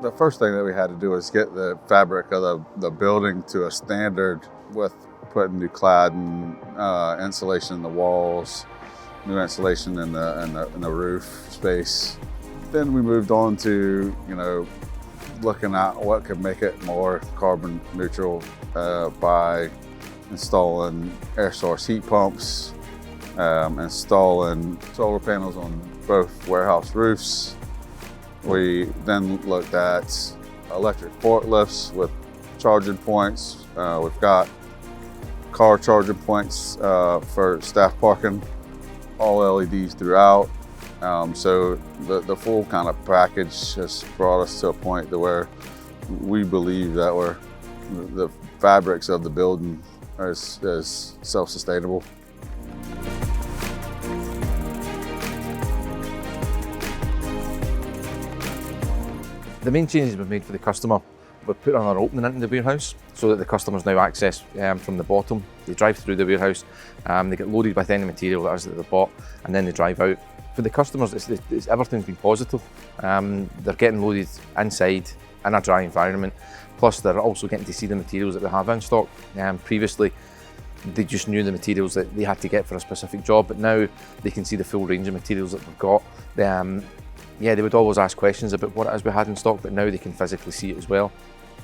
The first thing that we had to do was get the fabric of the building to a standard with putting new clad and insulation in the walls, new insulation in the roof space. Then we moved on to, looking at what could make it more carbon neutral by installing air source heat pumps, installing solar panels on both warehouse roofs. We then looked at electric forklifts with charging points. We've got car charging points for staff parking, all LEDs throughout. So the full kind of package has brought us to a point to where we believe that the fabrics of the building is self-sustainable. The main changes we've made for the customer, we've put another opening into the warehouse so that the customers now access from the bottom. They drive through the warehouse, they get loaded with any material that is that they've bought, and then they drive out. For the customers, everything's been positive. They're getting loaded inside in a dry environment, plus they're also getting to see the materials that we have in stock. Previously, they just knew the materials that they had to get for a specific job, but now they can see the full range of materials that we've got. They would always ask questions about what it is we had in stock, but now they can physically see it as well.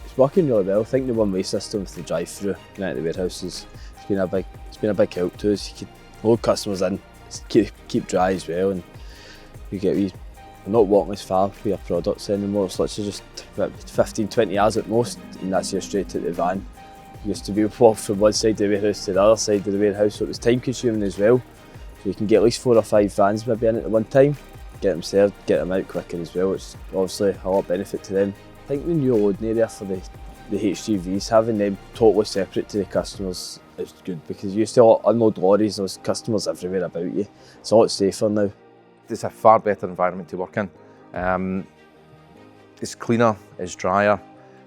It's working really well. I think the one-way system with the drive-through going out the warehouse it's been a big help to us. You can load customers in, keep dry as well, and we're not walking as far with our products anymore. It's literally just 15-20 yards at most, and that's you straight to the van. We used to be walk from one side of the warehouse to the other side of the warehouse, so it was time consuming as well. So you can get at least 4 or 5 vans maybe in at one time, get them served, get them out quicker as well. It's obviously a lot of benefit to them. I think the new loading area for the HGVs, having them totally separate to the customers is good, because you used to unload lorries, there's customers everywhere about you. It's a lot safer now. It's a far better environment to work in. It's cleaner, it's drier,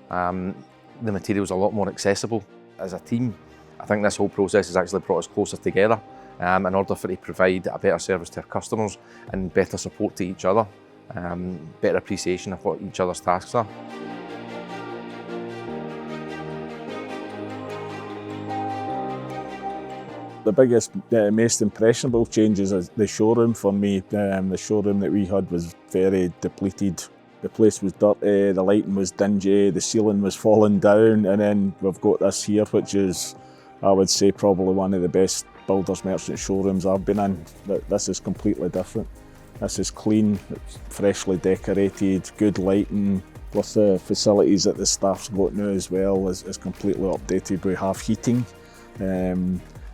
the material's a lot more accessible. As a team, I think this whole process has actually brought us closer together in order to provide a better service to our customers and better support to each other, better appreciation of what each other's tasks are. The biggest, most impressionable changes is the showroom for me. The showroom that we had was very depleted. The place was dirty, the lighting was dingy, the ceiling was falling down, and then we've got this here, which is, I would say, probably one of the best builders merchant showrooms I've been in. This is completely different. This is clean, it's freshly decorated, good lighting, plus the facilities that the staff's got now as well is completely updated. We have heating.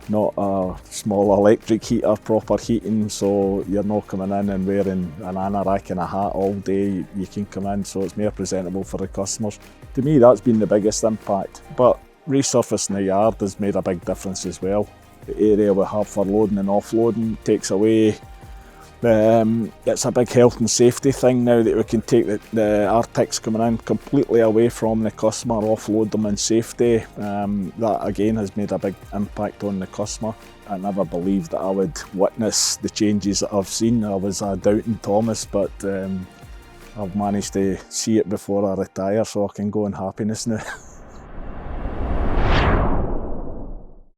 Not a small electric heater, proper heating, so you're not coming in and wearing an anorak and a hat all day. You can come in, so it's more presentable for the customers. To me, that's been the biggest impact, but resurfacing the yard has made a big difference as well. The area we have for loading and offloading takes away. It's a big health and safety thing now that we can take our picks coming in completely away from the customer, offload them in safety. That again has made a big impact on the customer. I never believed that I would witness the changes that I've seen. I was a doubting Thomas, but I've managed to see it before I retire, so I can go in happiness now.